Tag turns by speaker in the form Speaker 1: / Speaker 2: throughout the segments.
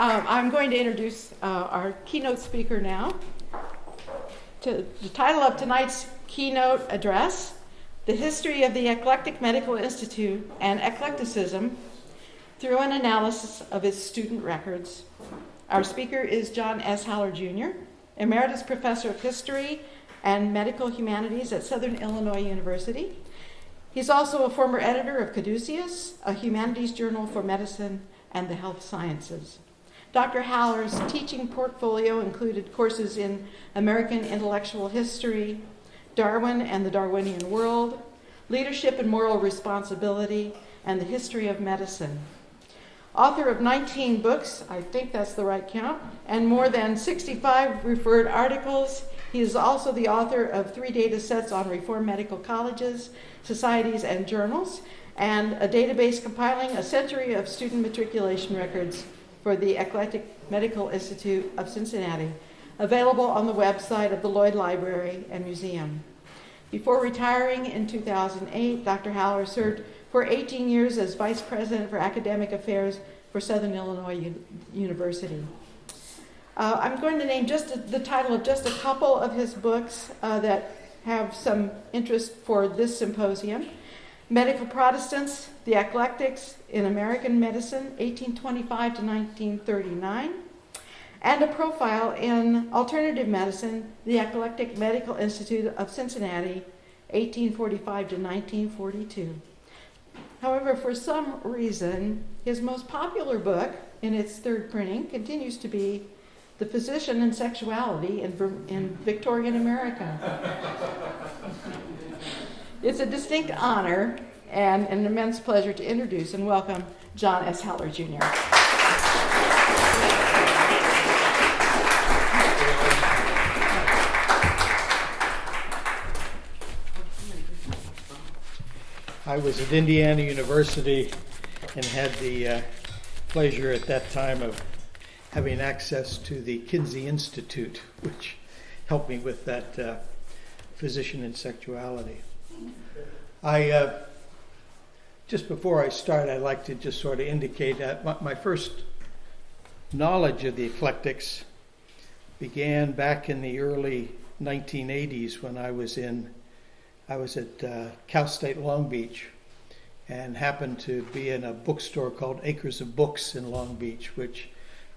Speaker 1: I'm going to introduce our keynote speaker now. The title of tonight's keynote address, The History of the Eclectic Medical Institute and Eclecticism Through an Analysis of its Student Records. Our speaker is John S. Haller, Jr., Emeritus Professor of History and Medical Humanities at Southern Illinois University. He's also a former editor of Caduceus, a humanities journal for medicine and the health sciences. Dr. Haller's teaching portfolio included courses in American intellectual history, Darwin and the Darwinian world, leadership and moral responsibility, and the history of medicine. Author of 19 books, I think that's the right count, and more than 65 referred articles, he is also the author of 3 data sets on reform medical colleges, societies, and journals, and a database compiling a century of student matriculation records for the Eclectic Medical Institute of Cincinnati, available on the website of the Lloyd Library and Museum. Before retiring in 2008, Dr. Haller served for 18 years as Vice President for Academic Affairs for Southern Illinois University. I'm going to name just the title of just a couple of his books that have some interest for this symposium. Medical Protestants, The Eclectics in American Medicine, 1825 to 1939, and a profile in alternative medicine, The Eclectic Medical Institute of Cincinnati, 1845 to 1942. However, for some reason, his most popular book in its third printing continues to be The Physician and Sexuality in Victorian America. It's a distinct honor and an immense pleasure to introduce and welcome John S. Haller, Jr.
Speaker 2: I was at Indiana University and had the pleasure at that time of having access to the Kinsey Institute, which helped me with that physician and sexuality. Just before I start, I'd like to just sort of indicate that my first knowledge of the eclectics began back in the early 1980s when I was at Cal State Long Beach and happened to be in a bookstore called Acres of Books in Long Beach, which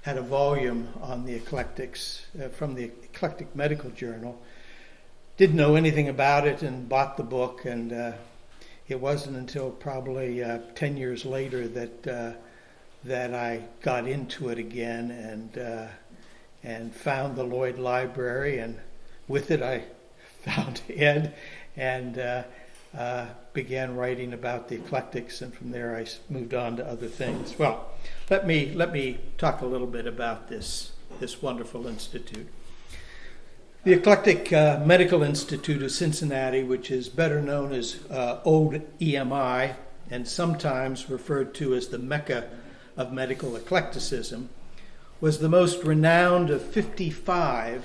Speaker 2: had a volume on the eclectics from the Eclectic Medical Journal. Didn't know anything about it and bought the book, and it wasn't until probably 10 years later that I got into it again and found the Lloyd Library, and with it I found Ed and began writing about the eclectics, and from there I moved on to other things. Well, let me talk a little bit about this wonderful institute. The Eclectic Medical Institute of Cincinnati, which is better known as Old EMI and sometimes referred to as the Mecca of medical eclecticism, was the most renowned of 55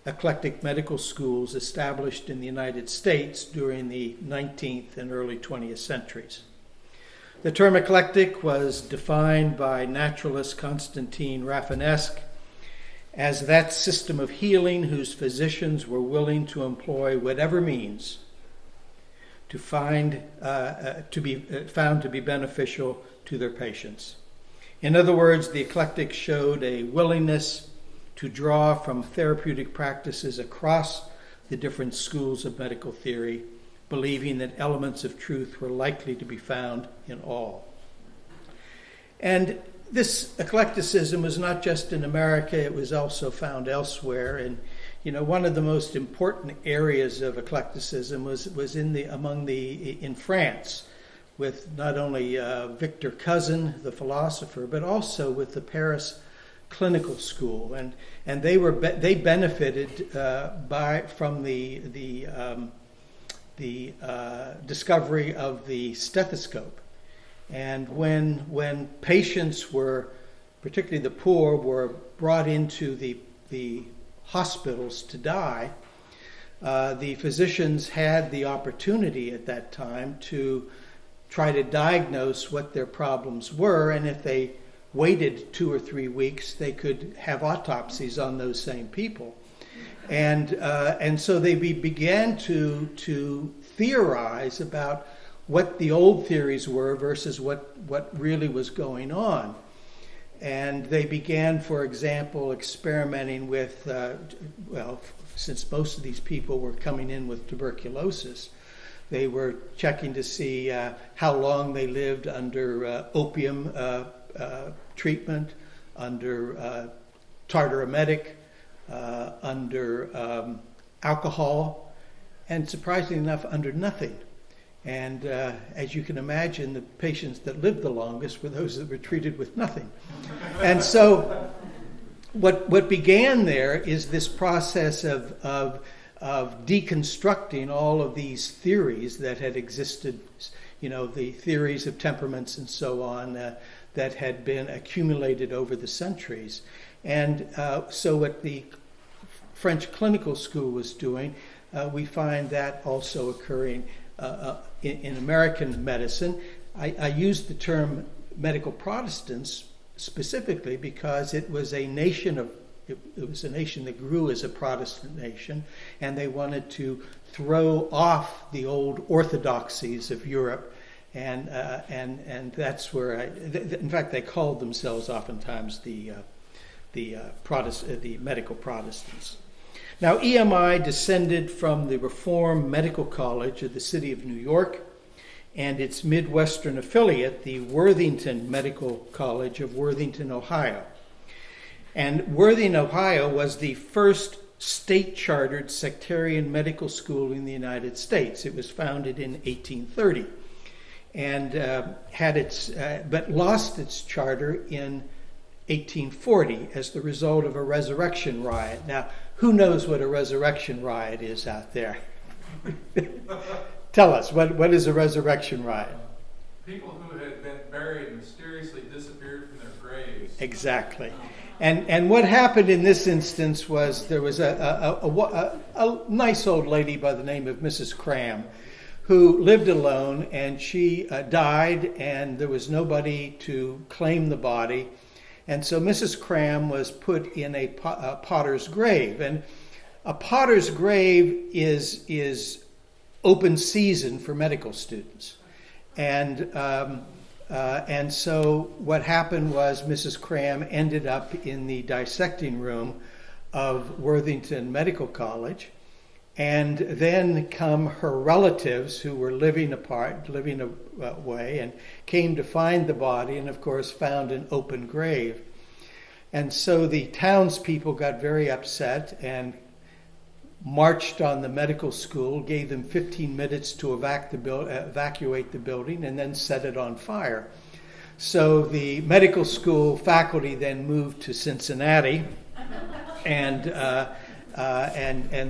Speaker 2: eclectic medical schools established in the United States during the 19th and early 20th centuries. The term eclectic was defined by naturalist Constantine Rafinesque as that system of healing whose physicians were willing to employ whatever means to be found to be beneficial to their patients. In other words, the eclectics showed a willingness to draw from therapeutic practices across the different schools of medical theory, believing that elements of truth were likely to be found in all. And this eclecticism was not just in America, it was also found elsewhere. And one of the most important areas of eclecticism was in France, with not only Victor Cousin, the philosopher, but also with the Paris Clinical School, and they benefited from the discovery of the stethoscope. And when patients were, particularly the poor, were brought into the hospitals to die, the physicians had the opportunity at that time to try to diagnose what their problems were, and if they waited 2 or 3 weeks, they could have autopsies on those same people. And so they began to theorize about what the old theories were versus what really was going on. And they began, for example, experimenting with, since most of these people were coming in with tuberculosis, they were checking to see how long they lived under opium treatment, under tartar emetic, under alcohol, and surprisingly enough, under nothing. And as you can imagine, the patients that lived the longest were those that were treated with nothing. And so what began there is this process of deconstructing all of these theories that had existed, the theories of temperaments and so on that had been accumulated over the centuries. And so what the French clinical school was doing, we find that also occurring in American medicine. I use the term medical Protestants specifically because it was a nation that grew as a Protestant nation, and they wanted to throw off the old orthodoxies of Europe, and that's where in fact they called themselves oftentimes the medical Protestants. Now, EMI descended from the Reformed Medical College of the city of New York and its Midwestern affiliate, the Worthington Medical College of Worthington, Ohio. And Worthington, Ohio was the first state-chartered sectarian medical school in the United States. It was founded in 1830 and but lost its charter in 1840 as the result of a resurrection riot. Now, who knows what a resurrection riot is out there? Tell us, what is a resurrection riot?
Speaker 3: People who had been buried mysteriously disappeared from their graves.
Speaker 2: Exactly. And what happened in this instance was there was a nice old lady by the name of Mrs. Cram who lived alone, and she died, and there was nobody to claim the body. And so Mrs. Cram was put in a potter's grave. And a potter's grave is open season for medical students. And so what happened was Mrs. Cram ended up in the dissecting room of Worthington Medical College. And then come her relatives who were living away, and came to find the body, and of course found an open grave. And so the townspeople got very upset and marched on the medical school, gave them 15 minutes to evacuate the building, and then set it on fire. So the medical school faculty then moved to Cincinnati, and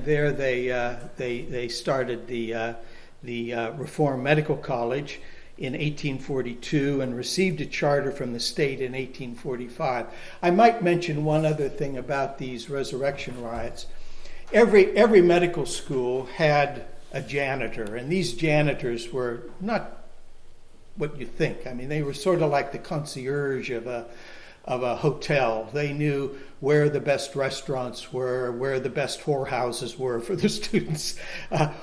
Speaker 2: there they started the Reformed Medical College in 1842 and received a charter from the state in 1845. I might mention one other thing about these resurrection riots. Every medical school had a janitor, and these janitors were not what you think. I mean, they were sort of like the concierge of a hotel. They knew where the best restaurants were, where the best whorehouses were for the students,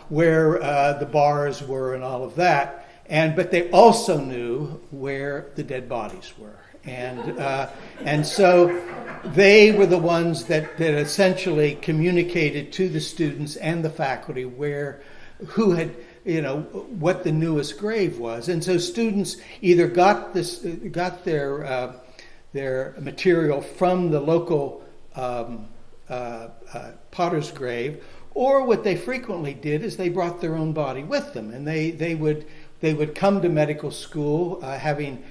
Speaker 2: where the bars were, and all of that. But they also knew where the dead bodies were, and so they were the ones that essentially communicated to the students and the faculty who had, what the newest grave was. And so students either got their material from the local potter's grave, or what they frequently did is they brought their own body with them, and they would come to medical school having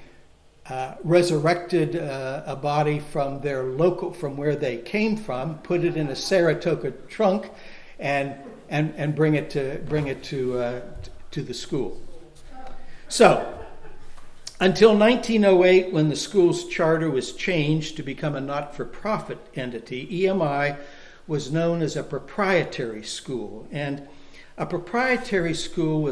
Speaker 2: resurrected a body from from where they came from, put it in a Saratoga trunk, and bring it to the school. So, until 1908, when the school's charter was changed to become a not-for-profit entity, EMI was known as a proprietary school. And a proprietary school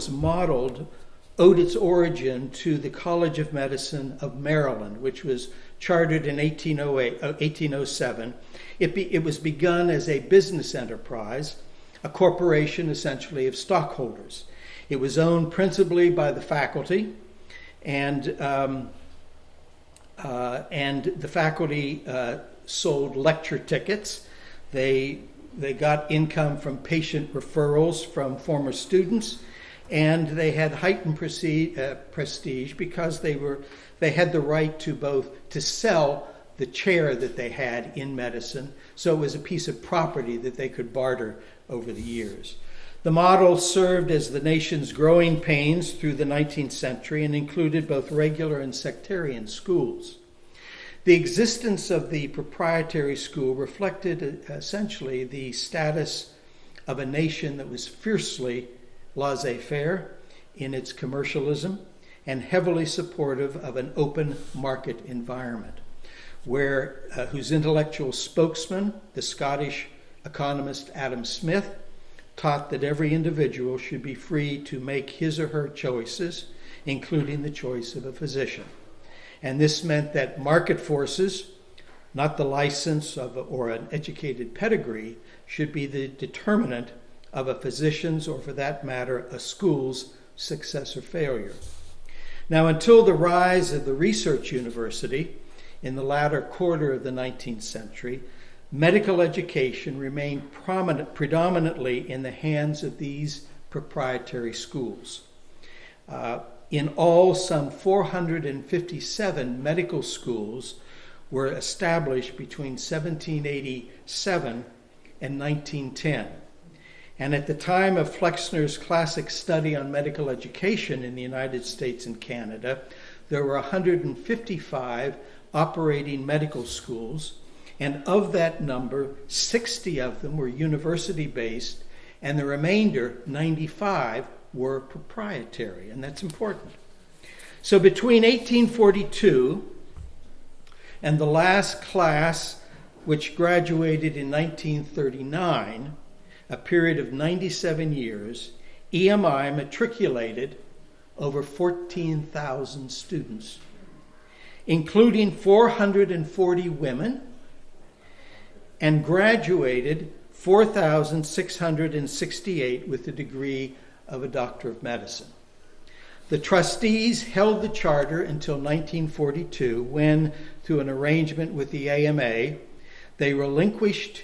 Speaker 2: owed its origin to the College of Medicine of Maryland, which was chartered in 1807. It was begun as a business enterprise, a corporation essentially of stockholders. It was owned principally by the faculty, and the faculty sold lecture tickets. They got income from patient referrals from former students, and they had heightened prestige because they had the right to sell the chair that they had in medicine. So it was a piece of property that they could barter over the years. The model served as the nation's growing pains through the 19th century and included both regular and sectarian schools. The existence of the proprietary school reflected essentially the status of a nation that was fiercely laissez-faire in its commercialism and heavily supportive of an open market environment, whose intellectual spokesman, the Scottish economist Adam Smith, taught that every individual should be free to make his or her choices, including the choice of a physician. And this meant that market forces, not the license or an educated pedigree, should be the determinant of a physician's, or for that matter, a school's success or failure. Now, until the rise of the research university in the latter quarter of the 19th century, medical education remained predominantly in the hands of these proprietary schools. In all, some 457 medical schools were established between 1787 and 1910. And at the time of Flexner's classic study on medical education in the United States and Canada, there were 155 operating medical schools, and of that number, 60 of them were university-based, and the remainder, 95, were proprietary, and that's important. So between 1842 and the last class, which graduated in 1939, a period of 97 years, EMI matriculated over 14,000 students, including 440 women, and graduated 4,668 with the degree of a Doctor of Medicine. The trustees held the charter until 1942, when, through an arrangement with the AMA, they relinquished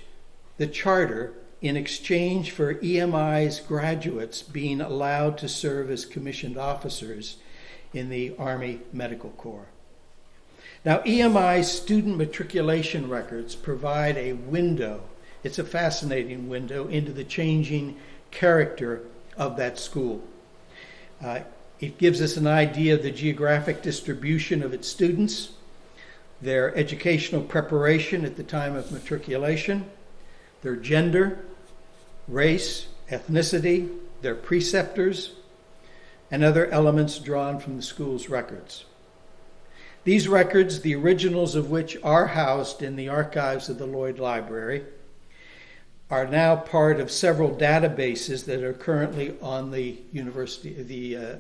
Speaker 2: the charter in exchange for EMI's graduates being allowed to serve as commissioned officers in the Army Medical Corps. Now, EMI's student matriculation records provide a window, it's a fascinating window, into the changing character of that school. It gives us an idea of the geographic distribution of its students, their educational preparation at the time of matriculation, their gender, race, ethnicity, their preceptors, and other elements drawn from the school's records. These records, the originals of which are housed in the archives of the Lloyd Library, are now part of several databases that are currently on the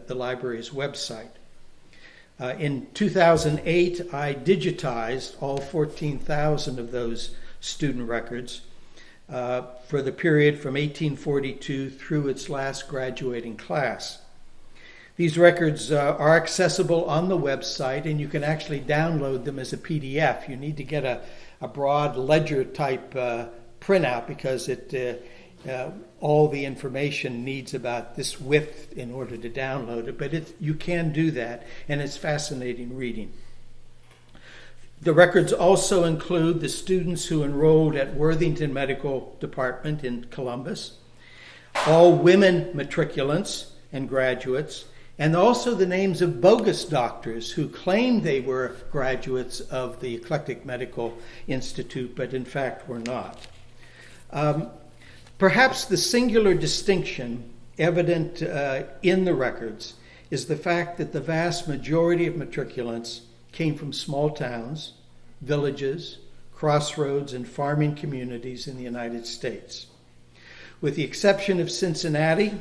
Speaker 2: library's website. In 2008, I digitized all 14,000 of those student records for the period from 1842 through its last graduating class. These records are accessible on the website, and you can actually download them as a PDF. You need to get a broad ledger type printout because all the information needs about this width in order to download it. But you can do that, and it's fascinating reading. The records also include the students who enrolled at Worthington Medical Department in Columbus, all women matriculants and graduates, and also the names of bogus doctors who claimed they were graduates of the Eclectic Medical Institute, but in fact were not. Perhaps the singular distinction evident in the records is the fact that the vast majority of matriculants came from small towns, villages, crossroads, and farming communities in the United States. With the exception of Cincinnati,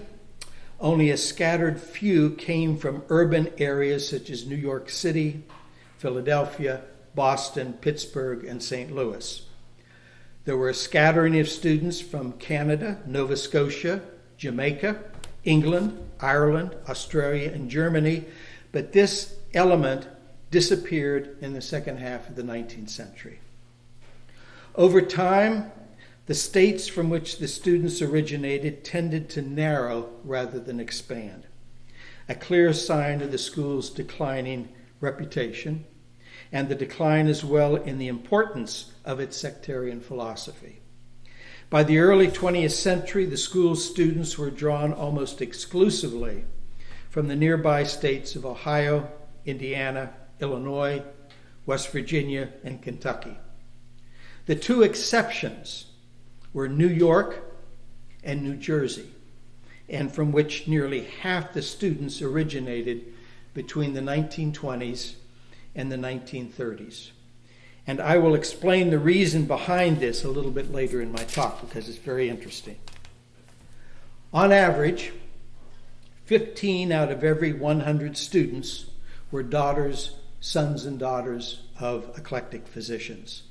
Speaker 2: only a scattered few came from urban areas such as New York City, Philadelphia, Boston, Pittsburgh, and St. Louis. There were a scattering of students from Canada, Nova Scotia, Jamaica, England, Ireland, Australia, and Germany, but this element disappeared in the second half of the 19th century. Over time, the states from which the students originated tended to narrow rather than expand, a clear sign of the school's declining reputation, and the decline as well in the importance of its sectarian philosophy. By the early 20th century, the school's students were drawn almost exclusively from the nearby states of Ohio, Indiana, Illinois, West Virginia, and Kentucky. The two exceptions were New York and New Jersey, and from which nearly half the students originated between the 1920s and the 1930s. And I will explain the reason behind this a little bit later in my talk because it's very interesting. On average, 15 out of every 100 students were sons and daughters of eclectic physicians.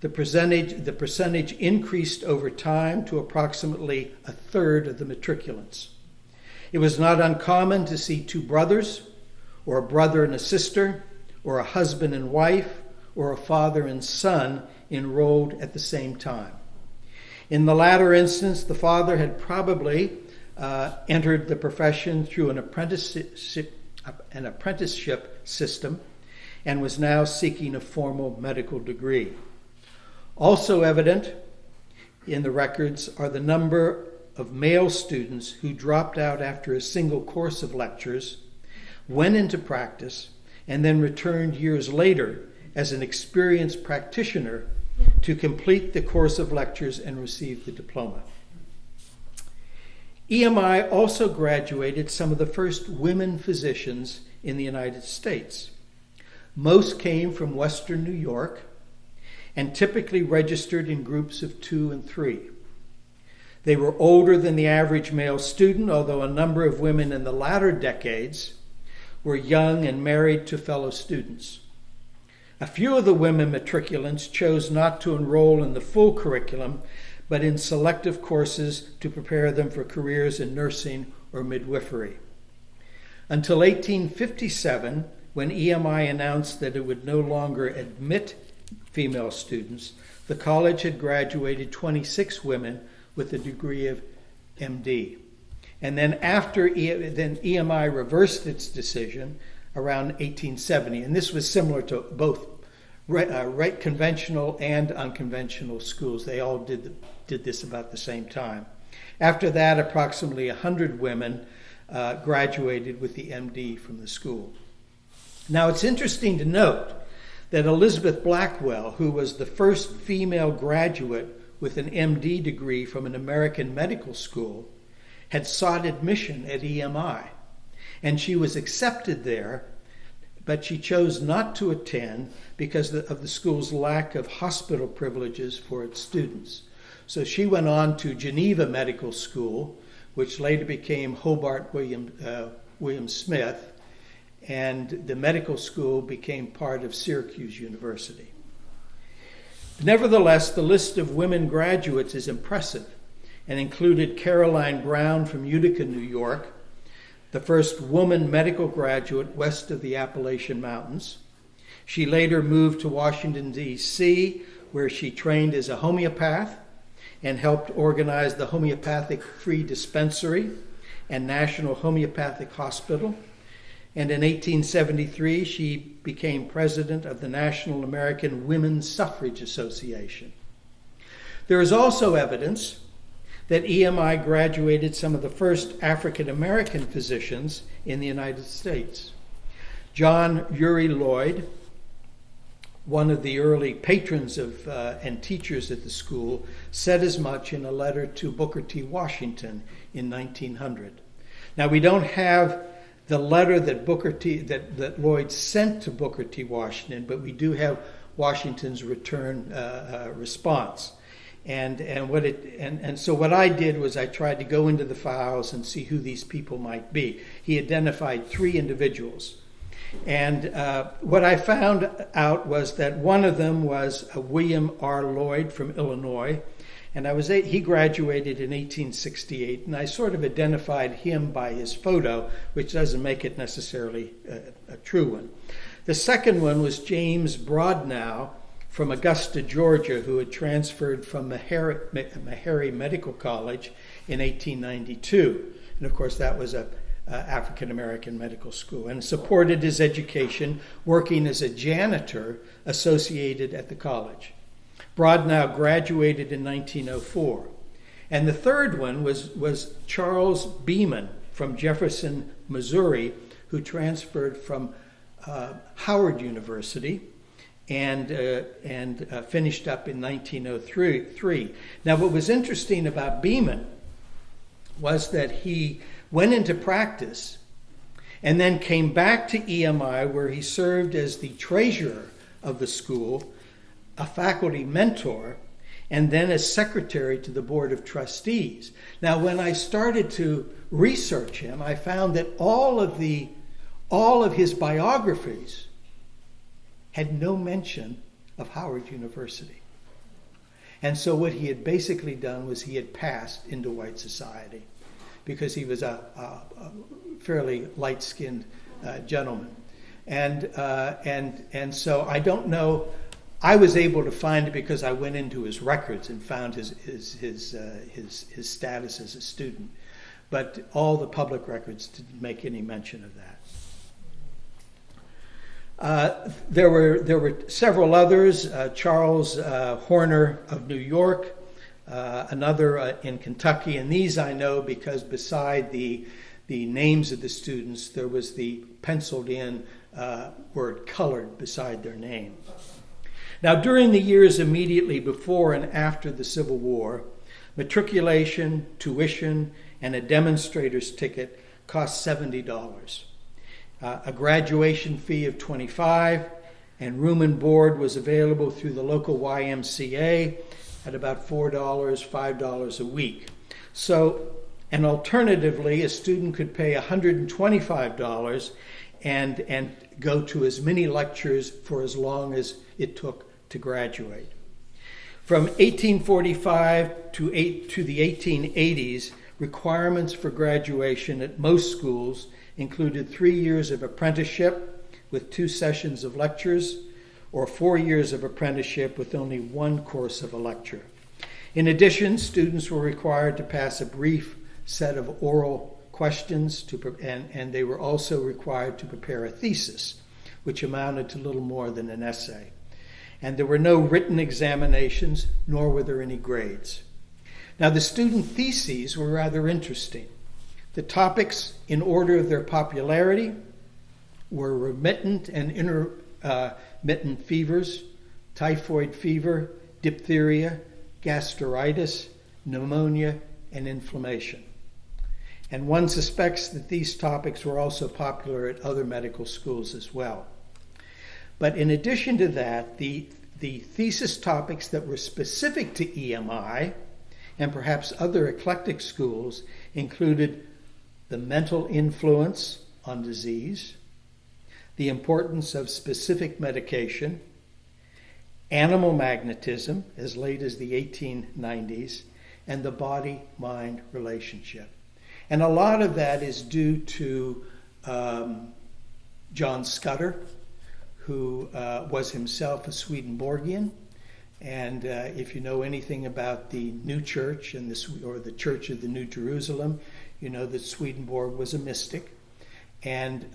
Speaker 2: The percentage increased over time to approximately a third of the matriculants. It was not uncommon to see two brothers, or a brother and a sister, or a husband and wife, or a father and son enrolled at the same time. In the latter instance, the father had probably entered the profession through an apprenticeship system and was now seeking a formal medical degree. Also evident in the records are the number of male students who dropped out after a single course of lectures, went into practice, and then returned years later as an experienced practitioner to complete the course of lectures and receive the diploma. EMI also graduated some of the first women physicians in the United States. Most came from Western New York and typically registered in groups of 2 and 3. They were older than the average male student, although a number of women in the latter decades were young and married to fellow students. A few of the women matriculants chose not to enroll in the full curriculum, but in selective courses to prepare them for careers in nursing or midwifery. Until 1857, when EMI announced that it would no longer admit female students, the college had graduated 26 women with a degree of MD. And then EMI reversed its decision around 1870, and this was similar to both conventional and unconventional schools. They all did this about the same time. After that, approximately 100 women graduated with the MD from the school. Now, it's interesting to note that Elizabeth Blackwell, who was the first female graduate with an MD degree from an American medical school, had sought admission at EMI, and she was accepted there, but she chose not to attend because of the school's lack of hospital privileges for its students. So she went on to Geneva Medical School, which later became Hobart William Smith, and the medical school became part of Syracuse University. Nevertheless, the list of women graduates is impressive and included Caroline Brown from Utica, New York, the first woman medical graduate west of the Appalachian Mountains. She later moved to Washington, D.C., where she trained as a homeopath and helped organize the Homeopathic Free Dispensary and National Homeopathic Hospital. And in 1873, she became president of the National American Women's Suffrage Association. There is also evidence that EMI graduated some of the first African American physicians in the United States. John Uri Lloyd, one of the early patrons of and teachers at the school, said as much in a letter to Booker T. Washington in 1900. Now, we don't have the letter that that Lloyd sent to Booker T. Washington, but we do have Washington's return response. And so what I did was I tried to go into the files and see who these people might be. He identified 3 individuals. And what I found out was that one of them was William R. Lloyd from Illinois, and he graduated in 1868, and I sort of identified him by his photo, which doesn't make it necessarily a true one. The second one was James Broadnow from Augusta, Georgia, who had transferred from Meharry Medical College in 1892. And of course, that was a African-American medical school, and supported his education working as a janitor associated at the college. Broadnow graduated in 1904. And the third one was Charles Beeman from Jefferson, Missouri, who transferred from Howard University and finished up in 1903. Now, what was interesting about Beeman was that he went into practice and then came back to EMI, where he served as the treasurer of the school, a faculty mentor, and then as secretary to the board of trustees. Now, when I started to research him, I found that all of his biographies had no mention of Howard University. And so what he had basically done was he had passed into white society, because he was a fairly light-skinned gentleman. And so I don't know. I was able to find it because I went into his records and found his status as a student. But all the public records didn't make any mention of that. There were several others. Charles Horner of New York, another in Kentucky, and these I know because beside the names of the students, there was the penciled in word colored beside their name. Now, during the years immediately before and after the Civil War, matriculation, tuition, and a demonstrator's ticket cost $70. A graduation fee of $25, and room and board was available through the local YMCA at about $4, $5 a week. So, and alternatively, a student could pay $125 and go to as many lectures for as long as it took to graduate. From 1845 to the 1880s, requirements for graduation at most schools included 3 years of apprenticeship with 2 sessions of lectures, or 4 years of apprenticeship with only 1 course of a lecture. In addition, students were required to pass a brief set of oral questions, and they were also required to prepare a thesis, which amounted to little more than an essay. And there were no written examinations, nor were there any grades. Now, the student theses were rather interesting. The topics, in order of their popularity, were remittent and intermittent fevers, typhoid fever, diphtheria, gastritis, pneumonia, and inflammation. And one suspects that these topics were also popular at other medical schools as well. But in addition to that, the thesis topics that were specific to EMI and perhaps other eclectic schools included the mental influence on disease, the importance of specific medication, animal magnetism as late as the 1890s, and the body-mind relationship. And a lot of that is due to John Scudder, who was himself a Swedenborgian. And if you know anything about the New Church or the Church of the New Jerusalem, you know that Swedenborg was a mystic. And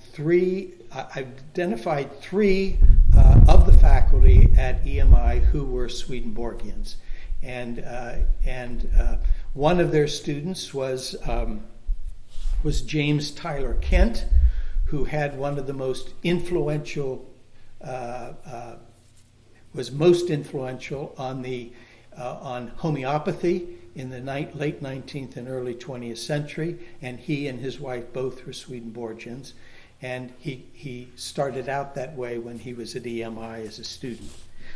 Speaker 2: I've identified 3 of the faculty at EMI who were Swedenborgians. And one of their students was James Tyler Kent, who had one of the most influential was most influential on homeopathy in the late 19th and early 20th century, and he and his wife both were Swedenborgians, and he started out that way when he was at EMI as a student.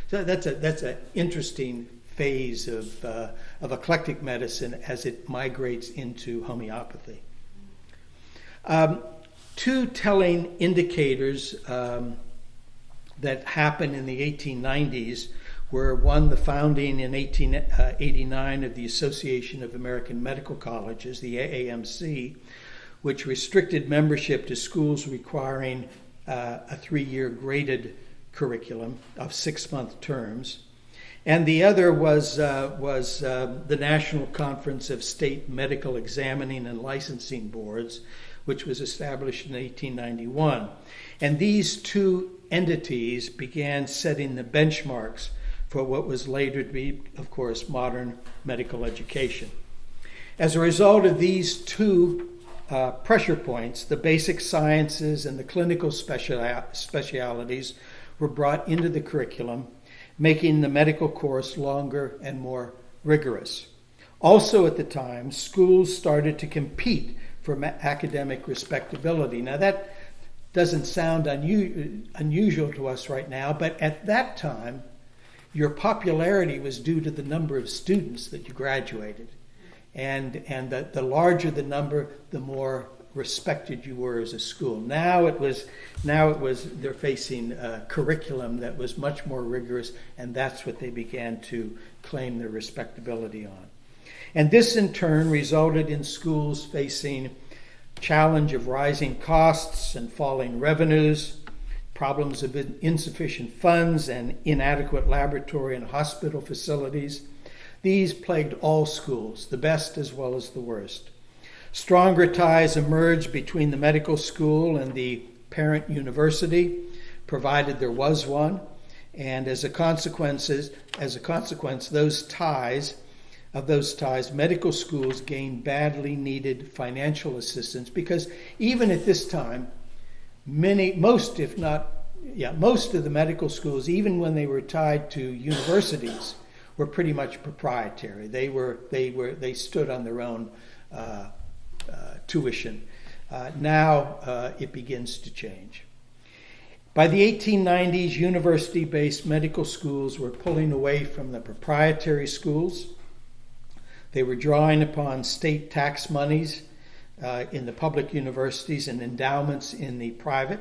Speaker 2: So that's an interesting phase of eclectic medicine as it migrates into homeopathy. two telling indicators that happened in the 1890s were, one, the founding in 1889 of the Association of American Medical Colleges, the AAMC, which restricted membership to schools requiring a 3-year graded curriculum of 6-month terms. And the other was the National Conference of State Medical Examining and Licensing Boards, which was established in 1891. And these two entities began setting the benchmarks for what was later to be, of course, modern medical education. As a result of these two pressure points, the basic sciences and the clinical specialities were brought into the curriculum, making the medical course longer and more rigorous. Also at the time, schools started to compete for academic respectability. Now that doesn't sound unusual to us right now, but at that time, your popularity was due to the number of students that you graduated. And the larger the number, the more respected you were as a school. Now it was they're facing a curriculum that was much more rigorous, and that's what they began to claim their respectability on. And this in turn resulted in schools facing challenge of rising costs and falling revenues, problems of insufficient funds and inadequate laboratory and hospital facilities. These plagued all schools, the best as well as the worst. Stronger ties emerged between the medical school and the parent university, provided there was one, and as a consequence, those ties, medical schools gained badly needed financial assistance, because even at this time, most of the medical schools, even when they were tied to universities, were pretty much proprietary. They stood on their own tuition. Now it begins to change. By the 1890s, university-based medical schools were pulling away from the proprietary schools. They were drawing upon state tax monies in the public universities and endowments in the private.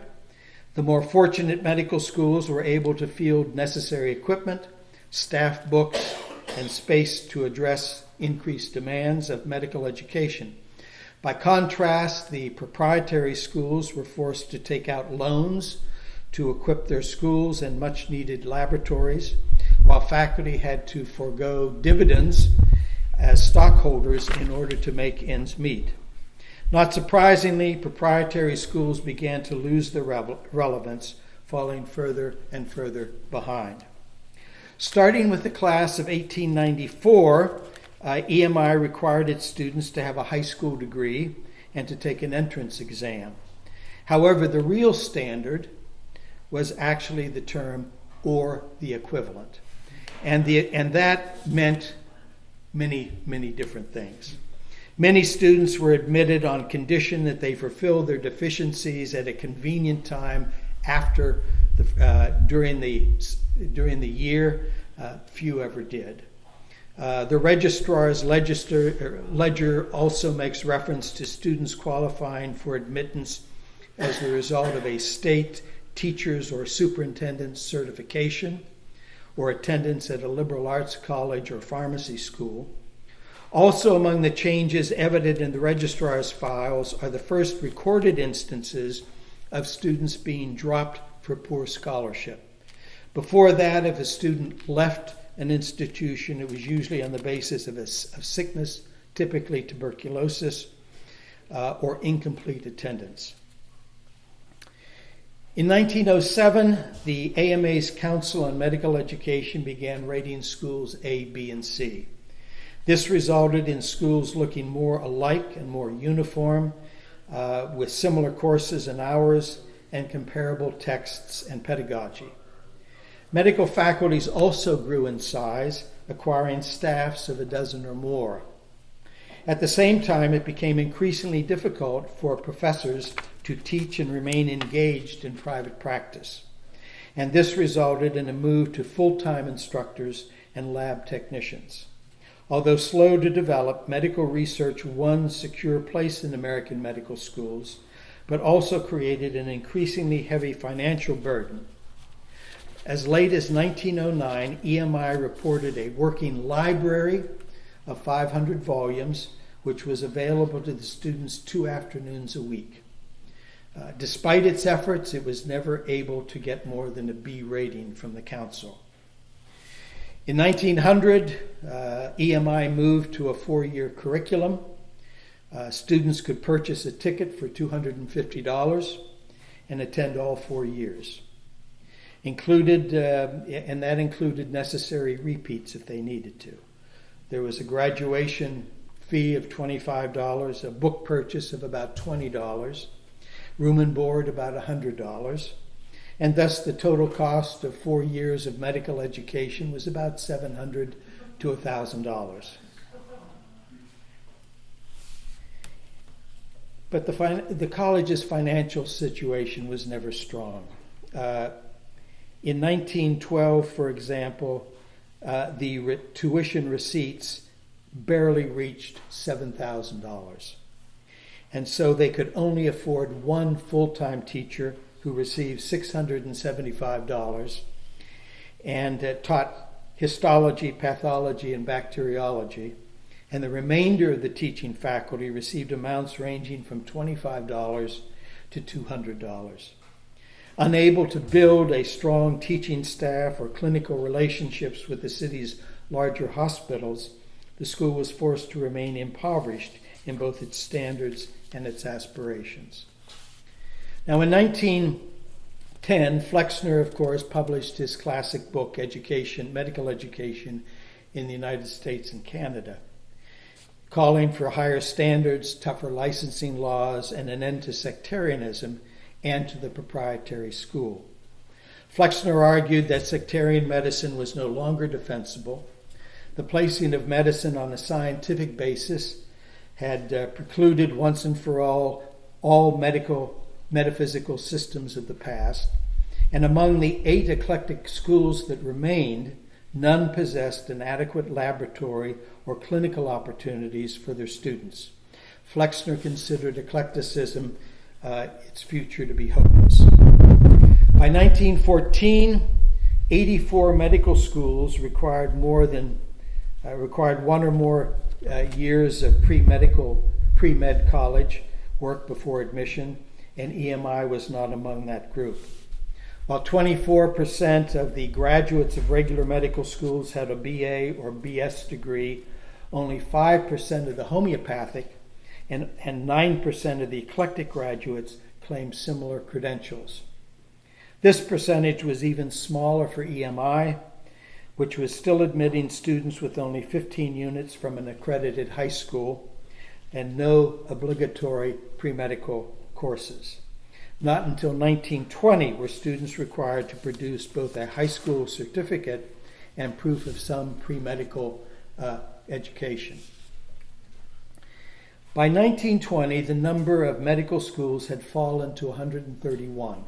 Speaker 2: The more fortunate medical schools were able to field necessary equipment, staff books, and space to address increased demands of medical education. By contrast, the proprietary schools were forced to take out loans to equip their schools and much-needed laboratories, while faculty had to forego dividends as stockholders in order to make ends meet. Not surprisingly, proprietary schools began to lose their relevance, falling further and further behind. Starting with the class of 1894, EMI required its students to have a high school degree and to take an entrance exam. However, the real standard was actually the term or the equivalent. And that meant many, many different things. Many students were admitted on condition that they fulfilled their deficiencies at a convenient time during the year. Few ever did. The registrar's ledger also makes reference to students qualifying for admittance as the result of a state teacher's or superintendent's certification, or attendance at a liberal arts college or pharmacy school. Also among the changes evident in the registrar's files are the first recorded instances of students being dropped for poor scholarship. Before that, if a student left an institution, it was usually on the basis of sickness, typically tuberculosis, or incomplete attendance. In 1907, the AMA's Council on Medical Education began rating schools A, B, and C. This resulted in schools looking more alike and more uniform, with similar courses and hours and comparable texts and pedagogy. Medical faculties also grew in size, acquiring staffs of a dozen or more. At the same time, it became increasingly difficult for professors to teach and remain engaged in private practice. And this resulted in a move to full-time instructors and lab technicians. Although slow to develop, medical research won secure place in American medical schools but also created an increasingly heavy financial burden. As late as 1909, EMI reported a working library of 500 volumes, which was available to the students 2 afternoons a week. Despite its efforts, it was never able to get more than a B rating from the council. In 1900, EMI moved to a 4-year curriculum. Students could purchase a ticket for $250 and attend all 4 years. And that included necessary repeats if they needed to. There was a graduation fee of $25, a book purchase of about $20, room and board about $100, and thus the total cost of 4 years of medical education was about $700 to $1,000. But the college's financial situation was never strong. In 1912, for example, the tuition receipts barely reached $7,000. And so they could only afford one full-time teacher who received $675 and taught histology, pathology, and bacteriology. And the remainder of the teaching faculty received amounts ranging from $25 to $200. Unable to build a strong teaching staff or clinical relationships with the city's larger hospitals, the school was forced to remain impoverished in both its standards and its aspirations. Now, in 1910, Flexner, of course, published his classic book, Medical Education in the United States and Canada, calling for higher standards, tougher licensing laws, and an end to sectarianism and to the proprietary school. Flexner argued that sectarian medicine was no longer defensible. The placing of medicine on a scientific basis had precluded once and for all metaphysical systems of the past, and among the 8 eclectic schools that remained, none possessed an adequate laboratory or clinical opportunities for their students. Flexner considered eclecticism its future to be hopeless. By 1914, 84 medical schools required one or more years of pre-med college work before admission, and EMI was not among that group. While 24% of the graduates of regular medical schools had a BA or BS degree, only 5% of the homeopathic and 9% of the eclectic graduates claimed similar credentials. This percentage was even smaller for EMI, which was still admitting students with only 15 units from an accredited high school and no obligatory pre-medical courses. Not until 1920 were students required to produce both a high school certificate and proof of some pre-medical education. By 1920, the number of medical schools had fallen to 131,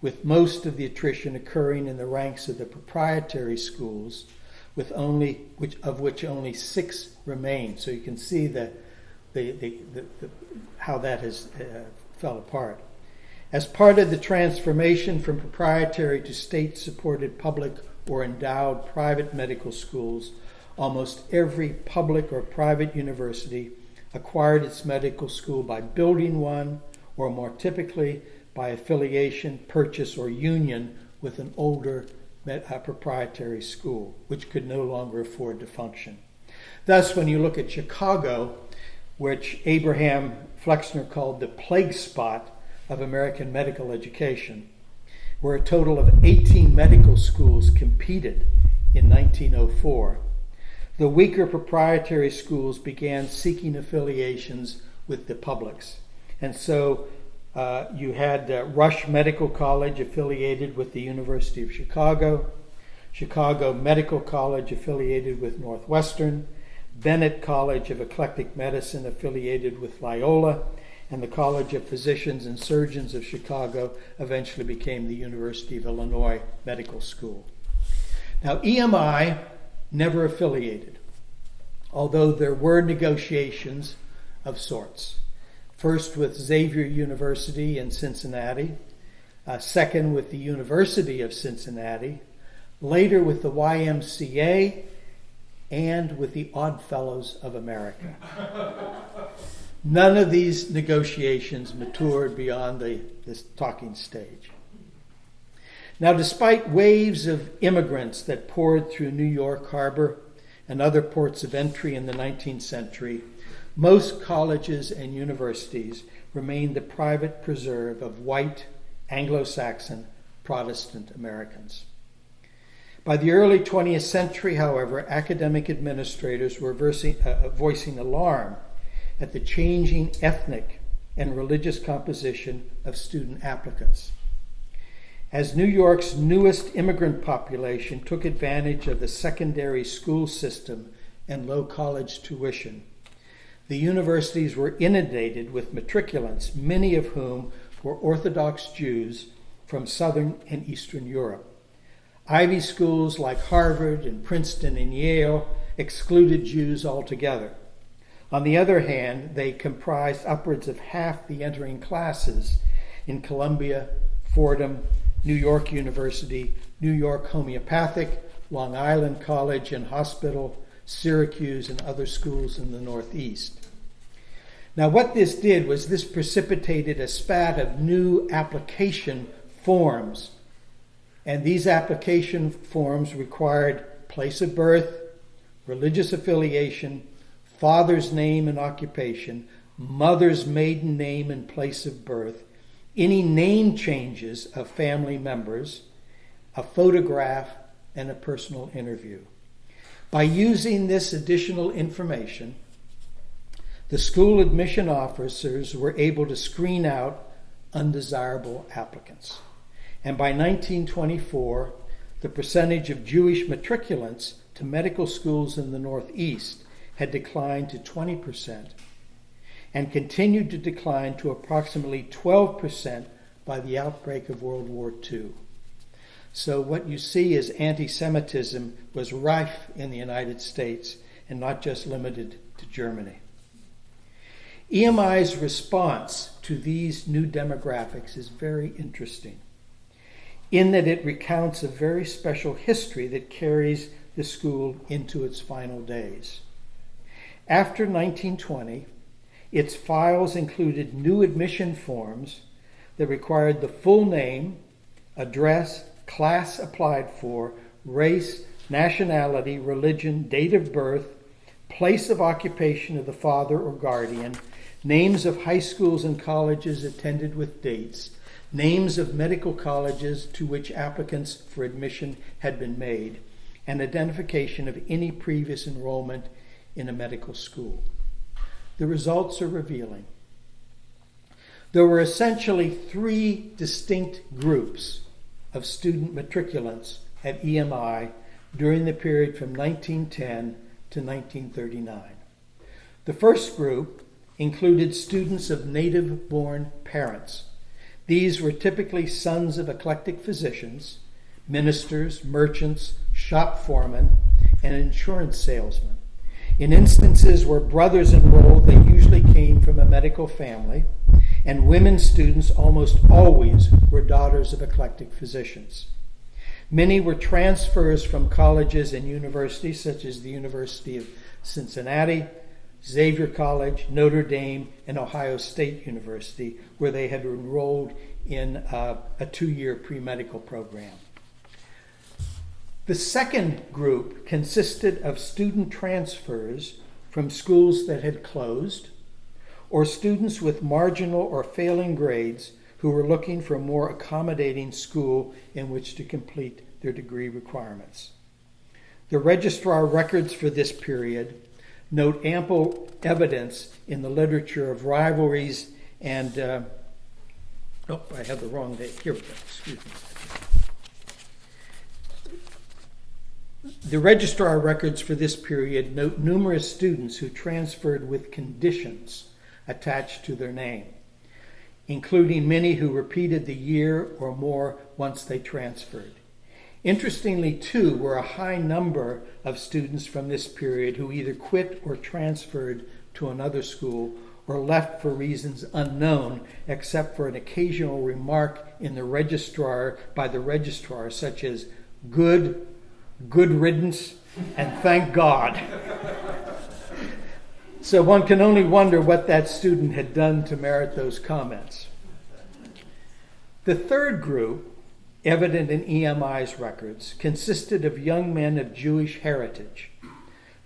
Speaker 2: with most of the attrition occurring in the ranks of the proprietary schools, of which only 6 remain. So you can see how that has fell apart. As part of the transformation from proprietary to state-supported public or endowed private medical schools, almost every public or private university acquired its medical school by building one, or more typically by affiliation, purchase, or union with an older proprietary school, which could no longer afford to function. Thus, when you look at Chicago, which Abraham Flexner called the plague spot of American medical education, where a total of 18 medical schools competed in 1904, the weaker proprietary schools began seeking affiliations with the publics. And so you had Rush Medical College affiliated with the University of Chicago, Chicago Medical College affiliated with Northwestern, Bennett College of Eclectic Medicine affiliated with Loyola, and the College of Physicians and Surgeons of Chicago eventually became the University of Illinois Medical School. Now, EMI never affiliated, although there were negotiations of sorts. first with Xavier University in Cincinnati, second with the University of Cincinnati, later with the YMCA, and with the Odd Fellows of America. None of these negotiations matured beyond this talking stage. Now, despite waves of immigrants that poured through New York Harbor and other ports of entry in the 19th century, most colleges and universities remained the private preserve of white, Anglo-Saxon, Protestant Americans. By the early 20th century, however, academic administrators were voicing alarm at the changing ethnic and religious composition of student applicants. As New York's newest immigrant population took advantage of the secondary school system and low college tuition, the universities were inundated with matriculants, many of whom were Orthodox Jews from Southern and Eastern Europe. Ivy schools like Harvard and Princeton and Yale excluded Jews altogether. On the other hand, they comprised upwards of half the entering classes in Columbia, Fordham, New York University, New York Homeopathic, Long Island College and Hospital, Syracuse, and other schools in the Northeast. Now, what this did was this precipitated a spat of new application forms. And these application forms required place of birth, religious affiliation, father's name and occupation, mother's maiden name and place of birth, any name changes of family members, a photograph, and a personal interview. By using this additional information, the school admission officers were able to screen out undesirable applicants. And by 1924, the percentage of Jewish matriculants to medical schools in the Northeast had declined to 20% and continued to decline to approximately 12% by the outbreak of World War II. So what you see is anti-Semitism was rife in the United States and not just limited to Germany. EMI's response to these new demographics is very interesting, in that it recounts a very special history that carries the school into its final days. After 1920, its files included new admission forms that required the full name, address, class applied for, race, nationality, religion, date of birth, place of occupation of the father or guardian, names of high schools and colleges attended with dates, names of medical colleges to which applicants for admission had been made, and identification of any previous enrollment in a medical school. The results are revealing. There were essentially three distinct groups of student matriculants at EMI during the period from 1910 to 1939. The first group included students of native-born parents. These were typically sons of eclectic physicians, ministers, merchants, shop foremen, and insurance salesmen. In instances where brothers enrolled, they usually came from a medical family, and women students almost always were daughters of eclectic physicians. Many were transfers from colleges and universities such as the University of Cincinnati, Xavier College, Notre Dame, and Ohio State University, where they had enrolled in a 2-year pre-medical program. The second group consisted of student transfers from schools that had closed, or students with marginal or failing grades who were looking for a more accommodating school in which to complete their degree requirements. The registrar records for this period note ample evidence in the literature of rivalries and, I have the wrong date. Here we go, excuse me. The registrar records for this period note numerous students who transferred with conditions attached to their name, including many who repeated the year or more once they transferred. Interestingly, too, were a high number of students from this period who either quit or transferred to another school or left for reasons unknown, except for an occasional remark in the registrar by the registrar, such as good riddance, and thank God. So one can only wonder what that student had done to merit those comments. The third group, evident in EMI's records, consisted of young men of Jewish heritage.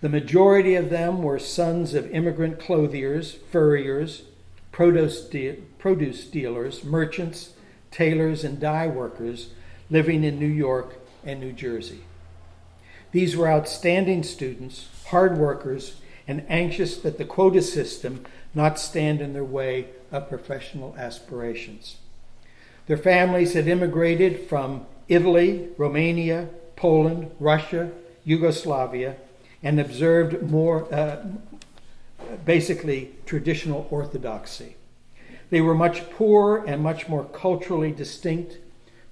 Speaker 2: The majority of them were sons of immigrant clothiers, furriers, produce dealers, merchants, tailors, and dye workers living in New York and New Jersey. These were outstanding students, hard workers, and anxious that the quota system not stand in their way of professional aspirations. Their families had immigrated from Italy, Romania, Poland, Russia, Yugoslavia, and observed basically traditional orthodoxy. They were much poorer and much more culturally distinct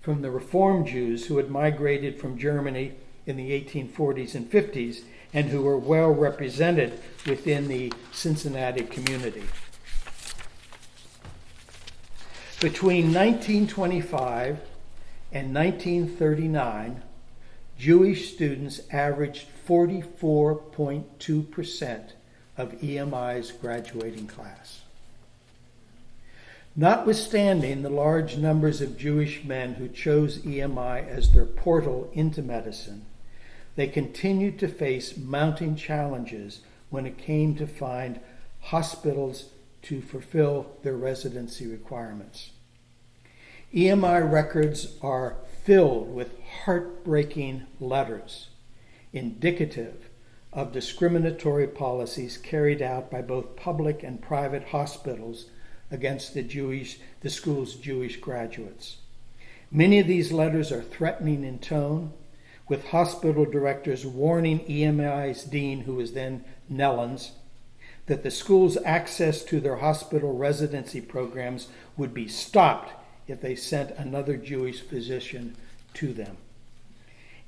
Speaker 2: from the Reform Jews who had migrated from Germany in the 1840s and 50s and who were well represented within the Cincinnati community. Between 1925 and 1939, Jewish students averaged 44.2% of EMI's graduating class. Notwithstanding the large numbers of Jewish men who chose EMI as their portal into medicine, they continued to face mounting challenges when it came to find hospitals to fulfill their residency requirements. EMI records are filled with heartbreaking letters indicative of discriminatory policies carried out by both public and private hospitals against the school's Jewish graduates. Many of these letters are threatening in tone, with hospital directors warning EMI's dean, who was then Nellens, that the school's access to their hospital residency programs would be stopped if they sent another Jewish physician to them.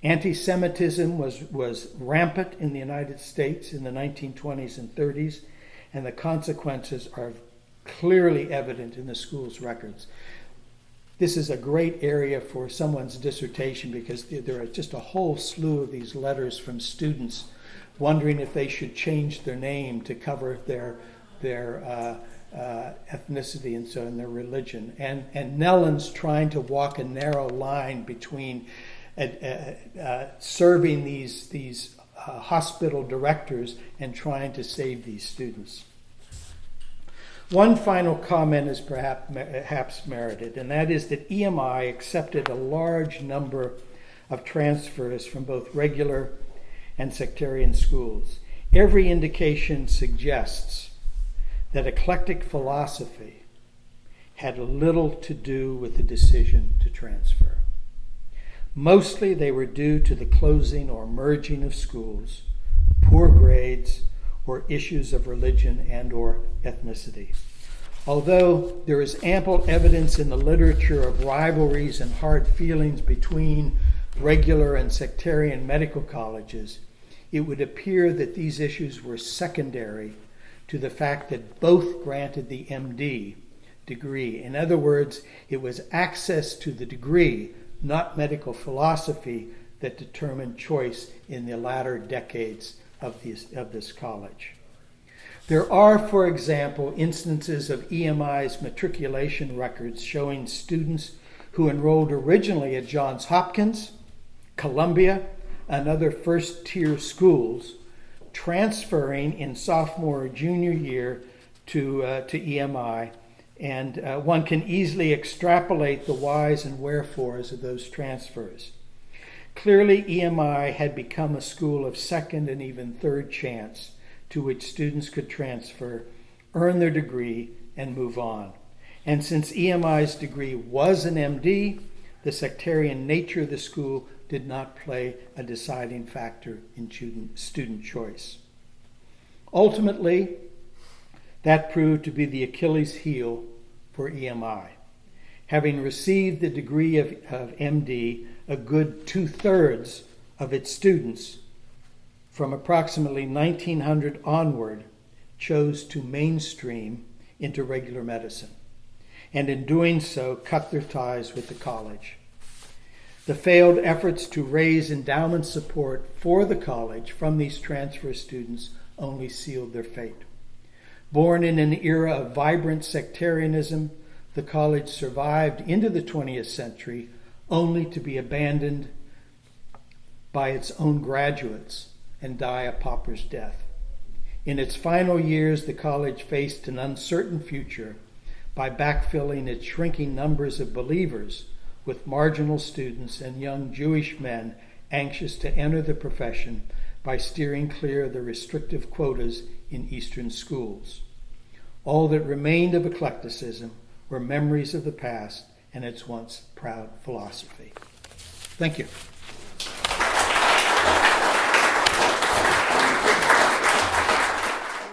Speaker 2: Anti-Semitism was rampant in the United States in the 1920s and 30s, and the consequences are clearly evident in the school's records. This is a great area for someone's dissertation because there are just a whole slew of these letters from students wondering if they should change their name to cover their ethnicity and so and their religion. And Nellens trying to walk a narrow line between serving these hospital directors and trying to save these students. One final comment is perhaps merited, and that is that EMI accepted a large number of transfers from both regular and sectarian schools. Every indication suggests that eclectic philosophy had little to do with the decision to transfer. Mostly they were due to the closing or merging of schools, poor grades, or issues of religion and or ethnicity. Although there is ample evidence in the literature of rivalries and hard feelings between regular and sectarian medical colleges, it would appear that these issues were secondary to the fact that both granted the MD degree. In other words, it was access to the degree, not medical philosophy, that determined choice in the latter decades of this college. There are, for example, instances of EMI's matriculation records showing students who enrolled originally at Johns Hopkins, Columbia, and other first-tier schools, transferring in sophomore or junior year to EMI, and one can easily extrapolate the whys and wherefores of those transfers. Clearly, EMI had become a school of second and even third chance to which students could transfer, earn their degree, and move on. And since EMI's degree was an MD, the sectarian nature of the school did not play a deciding factor in student choice. Ultimately, that proved to be the Achilles heel for EMI. Having received the degree of MD, a good 2/3 of its students from approximately 1900 onward chose to mainstream into regular medicine, and in doing so cut their ties with the college. The failed efforts to raise endowment support for the college from these transfer students only sealed their fate. Born in an era of vibrant sectarianism, the college survived into the 20th century only to be abandoned by its own graduates and die a pauper's death. In its final years, the college faced an uncertain future by backfilling its shrinking numbers of believers with marginal students and young Jewish men anxious to enter the profession by steering clear of the restrictive quotas in Eastern schools. All that remained of eclecticism were memories of the past and its once proud philosophy. Thank you.